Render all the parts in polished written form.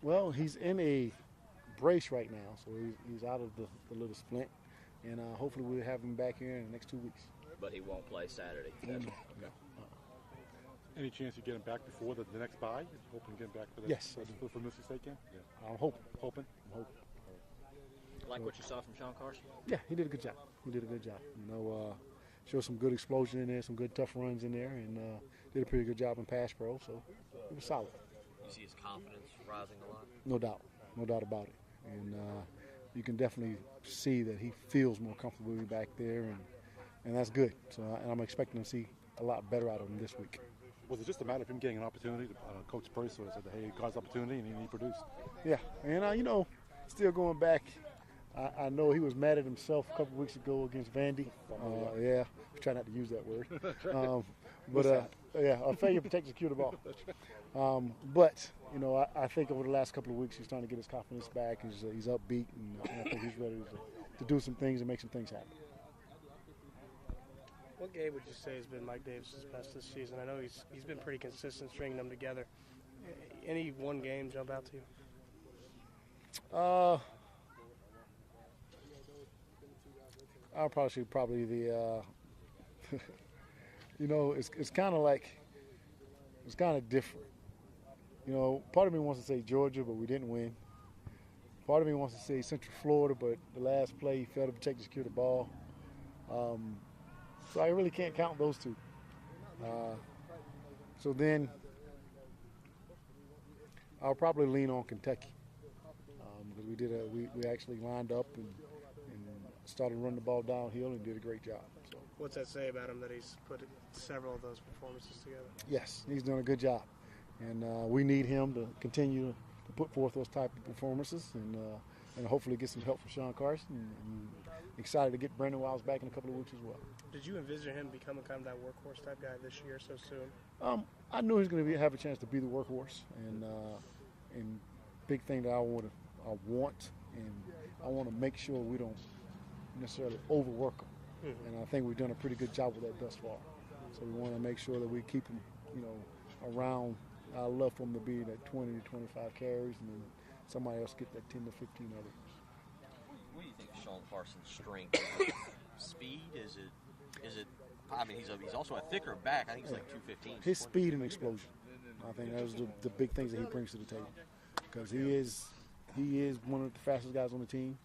Well, he's in a brace right now, so he's out of the little splint, and hopefully we'll have him back here in the next 2 weeks. But he won't play Saturday. No. Any chance you get him back before the next bye? Hoping to get him back for the Yes. for Mississippi game? Yeah. I'm hoping. Hoping. Like what you saw from Shawn Carson? Yeah, he did a good job. You know, showed some good explosion in there, some good tough runs in there, and did a pretty good job in pass pro, so it was solid. You see his confidence rising a lot? No doubt about it. And you can definitely see that he feels more comfortable being back there, and that's good. So I'm expecting to see a lot better out of him this week. Was it just a matter of him getting an opportunity? Coach Purse sort of said, hey, he got his opportunity, and he produced. Yeah, and you know, still going back, I know he was mad at himself a couple weeks ago against Vandy. Yeah, try not to use that word. A failure to protect and secure the ball. But you know, I think over the last couple of weeks he's trying to get his confidence back. He's upbeat, and I think he's ready to do some things and make some things happen. What game would you say has been Mike Davis's best this season? I know he's been pretty consistent stringing them together. Any one game jump out to you? I'll probably the you know, it's kind of different. You know, part of me wants to say Georgia, but we didn't win. Part of me wants to say Central Florida, but the last play he failed to protect and secure the ball. So I really can't count those two. So then I'll probably lean on Kentucky because we actually lined up and started running the ball downhill and did a great job. So. What's that say about him that he's put several of those performances together? Yes, he's done a good job, and we need him to continue to put forth those type of performances and hopefully get some help from Shawn Carson. And excited to get Brandon Wiles back in a couple of weeks as well. Did you envision him becoming kind of that workhorse type guy this year so soon? I knew he was going to have a chance to be the workhorse, and big thing that I want, and I want to make sure we don't necessarily overwork him. Mm-hmm. And I think we've done a pretty good job with that thus far. So we want to make sure that we keep him, you know, around. I'd love for him to be that 20 to 25 carries, and then somebody else get that 10 to 15 others. What do you think of Shawn Carson's strength? Speed? Is it? I mean, he's also a thicker back. I think he's like 215. His speed and explosion. I think those are the big things that he brings to the table, because he is one of the fastest guys on the team,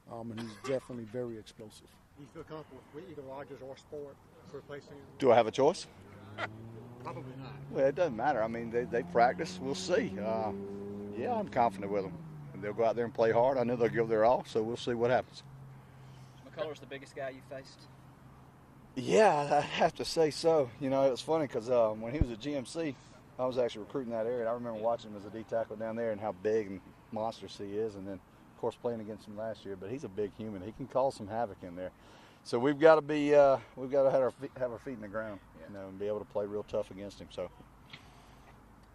and he's definitely very explosive. Do you feel comfortable with either Rogers or Sport for replacing him? Do I have a choice? Probably not. Well, it doesn't matter. I mean, they practice. We'll see. Yeah, I'm confident with them. They'll go out there and play hard. I know they'll give their all, so we'll see what happens. McCullers the biggest guy you faced? Yeah, I have to say so. You know, it was funny because when he was at GMC, I was actually recruiting that area. And I remember watching him as a D tackle down there and how big and monstrous he is. And then, of course, playing against him last year. But he's a big human. He can cause some havoc in there. So we've got to be, we've got to have our feet in the ground, you know, and be able to play real tough against him. So.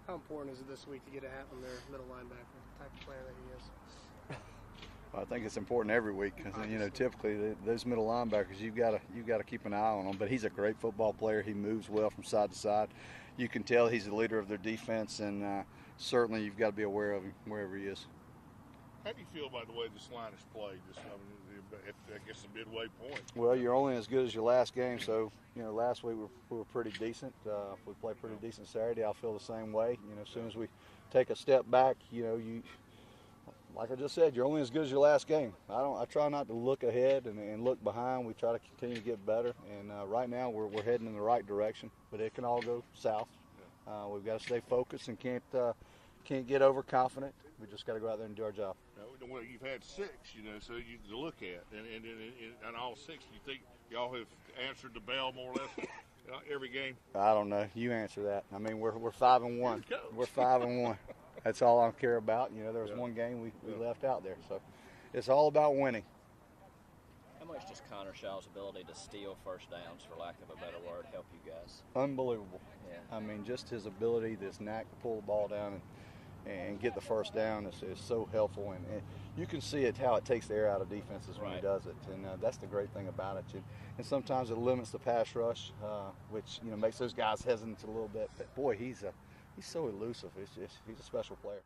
How important is it this week to get a hat on their middle linebacker, the type of player that he is? I think it's important every week because, you know, typically those middle linebackers, you've got to keep an eye on them. But he's a great football player. He moves well from side to side. You can tell he's the leader of their defense, and certainly you've got to be aware of him wherever he is. How do you feel about the way this line is played? I guess the midway point. Well, you're only as good as your last game. So, you know, last week we were pretty decent. If we play pretty decent Saturday, I'll feel the same way. You know, as soon as we take a step back, you know, like I just said, you're only as good as your last game. I try not to look ahead and look behind. We try to continue to get better. And right now we're heading in the right direction, but it can all go south. We've got to stay focused and can't get overconfident. We just got to go out there and do our job. Well, you've had 6, you know, so you to look at, and all 6, you think y'all have answered the bell more or less every game? I don't know. You answer that. I mean, we're 5-1. We're 5-1. That's all I care about. You know, there was one game we left out there, so it's all about winning. How much does Connor Shaw's ability to steal first downs, for lack of a better word, help you guys? Unbelievable. Yeah. I mean, just his ability, this knack to pull the ball down and get the first down is so helpful, and you can see it how it takes the air out of defenses when he does it, and that's the great thing about it. And sometimes it limits the pass rush, which, you know, makes those guys hesitant a little bit. But boy, he's so elusive. He's a special player.